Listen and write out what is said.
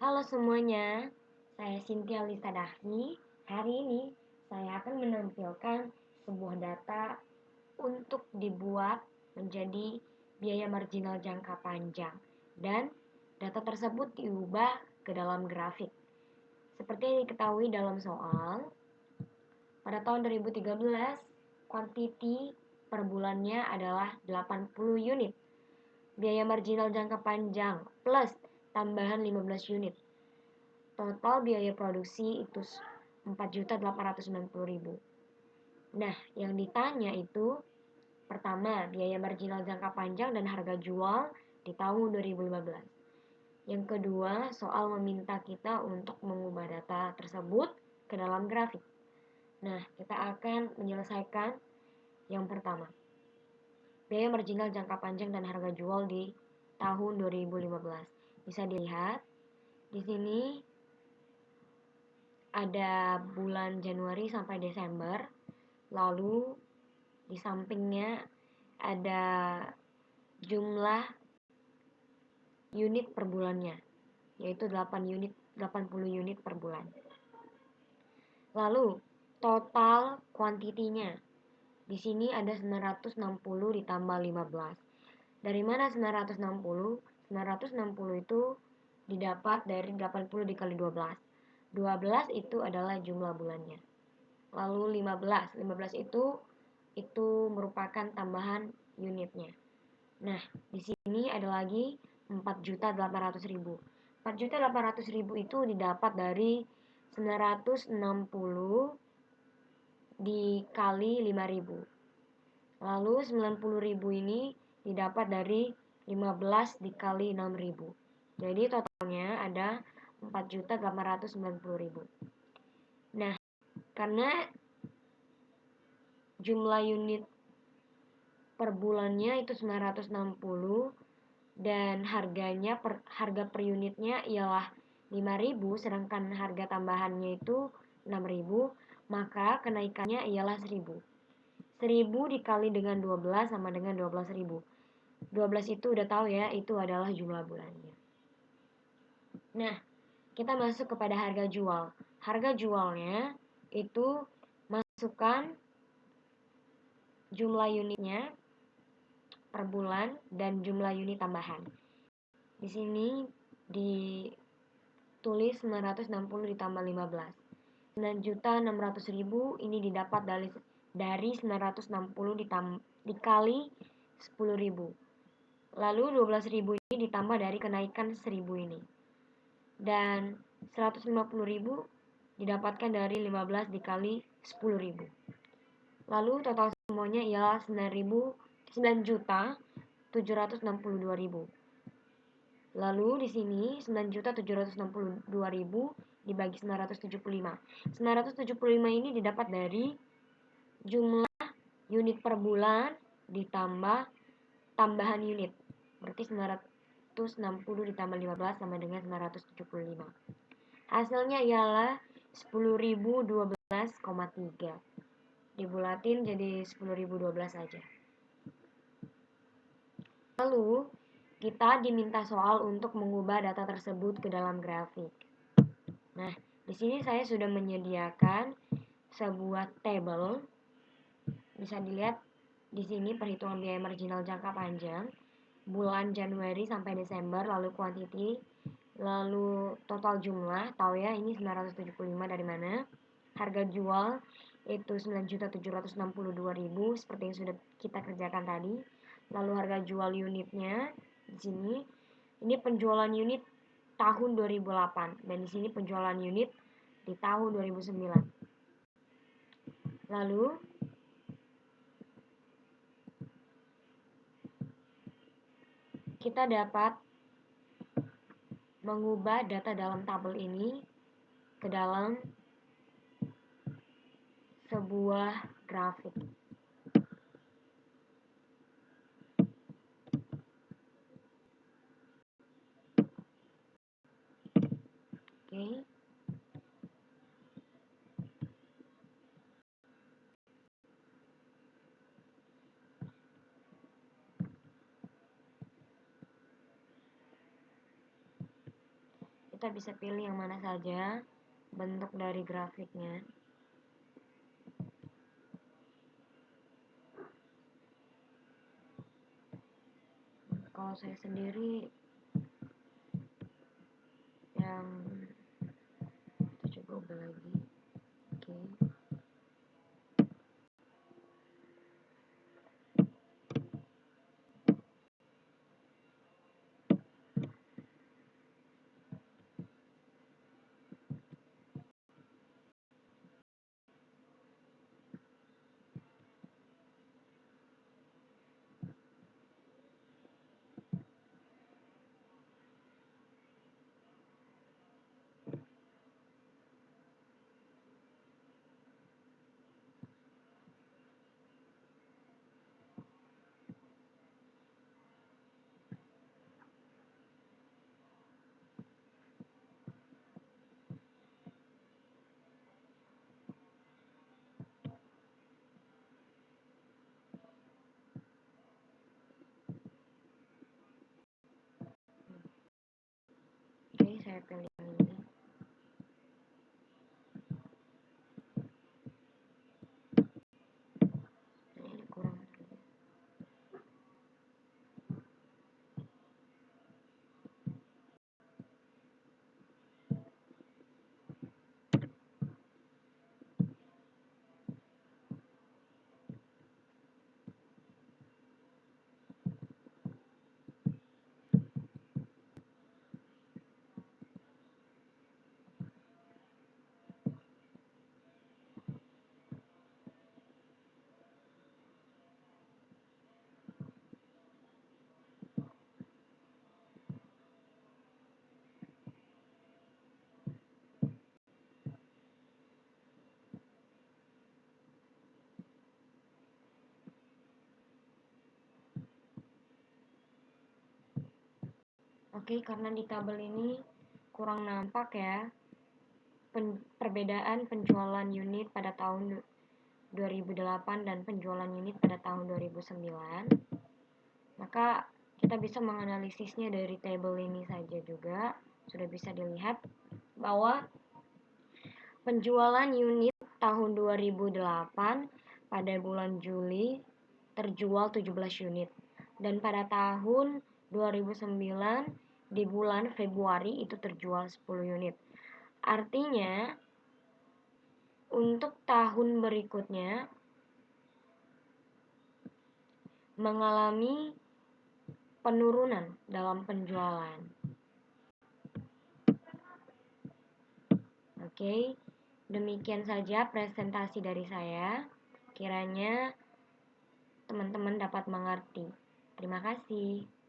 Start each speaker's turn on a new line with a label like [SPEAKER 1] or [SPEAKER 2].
[SPEAKER 1] Halo semuanya, saya Cynthia Lisa Dahni. Hari ini saya akan menampilkan sebuah data untuk dibuat menjadi biaya marginal jangka panjang dan data tersebut diubah ke dalam grafik. Seperti yang diketahui dalam soal, pada tahun 2013 kuantiti per bulannya adalah 80 unit. Biaya marginal jangka panjang plus tambahan 15 unit. Total biaya produksi itu 4.890.000. Nah, yang ditanya itu pertama, biaya marginal jangka panjang dan harga jual di tahun 2015. Yang kedua, soal meminta kita untuk mengubah data tersebut ke dalam grafik. Nah, kita akan menyelesaikan yang pertama. Biaya marginal jangka panjang dan harga jual di tahun 2015. Bisa dilihat di sini ada bulan Januari sampai Desember, lalu di sampingnya ada jumlah unit per bulannya, yaitu 80 unit per bulan. Lalu total kuantitinya di sini ada 960 ditambah 15. Dari mana 960? 960 itu didapat dari 80 dikali 12. 12 itu adalah jumlah bulannya. Lalu 15 itu merupakan tambahan unitnya. Nah, di sini ada lagi 4.800.000. 4.800.000 itu didapat dari 960 dikali 5.000. Lalu 90.000 ini didapat dari 15 dikali 6.000. Jadi totalnya ada 4.890.000. Nah, karena jumlah unit per bulannya itu 960 dan harga per unitnya ialah 5.000, sedangkan harga tambahannya itu 6.000, maka kenaikannya ialah 1.000. 1.000 dikali dengan 12 sama dengan 12.000. 12 itu udah tahu ya, itu adalah jumlah bulannya. Nah, kita masuk kepada harga jual. Harga jualnya itu masukkan jumlah unitnya per bulan dan jumlah unit tambahan. Di sini ditulis 960 ditambah 15. 9.600.000 ini didapat dari 960 dikali 10.000. Lalu 12.000 ini ditambah dari kenaikan 1.000 ini. Dan 150.000 didapatkan dari 15 dikali 10.000. Lalu total semuanya ialah 9.762.000. Lalu di sini 9.762.000 dibagi 975. 975 ini didapat dari jumlah unit per bulan ditambah tambahan unit. Berarti 960 ditambah 15 sama dengan 975. Hasilnya ialah 10.012,3. Dibulatin jadi 10.012 saja. Lalu kita diminta soal untuk mengubah data tersebut ke dalam grafik. Nah, di sini saya sudah menyediakan sebuah table. Bisa dilihat di sini perhitungan biaya marginal jangka panjang, bulan Januari sampai Desember, lalu quantity, lalu total jumlah, tahu ya ini 975 dari mana. Harga jual itu 9.762.000 seperti yang sudah kita kerjakan tadi. Lalu harga jual unitnya di sini ini penjualan unit tahun 2008 dan di sini penjualan unit di tahun 2009. Lalu kita dapat mengubah data dalam tabel ini ke dalam sebuah grafik. Oke. kita bisa pilih yang mana saja bentuk dari grafiknya. Kalau saya sendiri yang kita coba ubah lagi. Oke. Oke, saya pilih yang ini. Ini kurang. Oke, karena di tabel ini kurang nampak ya perbedaan penjualan unit pada tahun 2008 dan penjualan unit pada tahun 2009, maka kita bisa menganalisisnya dari tabel ini saja juga. Sudah bisa dilihat bahwa penjualan unit tahun 2008 pada bulan Juli terjual 17 unit, dan pada tahun 2009 di bulan Februari itu terjual 10 unit. Artinya untuk tahun berikutnya mengalami penurunan dalam penjualan. Oke, demikian saja presentasi dari saya. Kiranya teman-teman dapat mengerti. Terima kasih.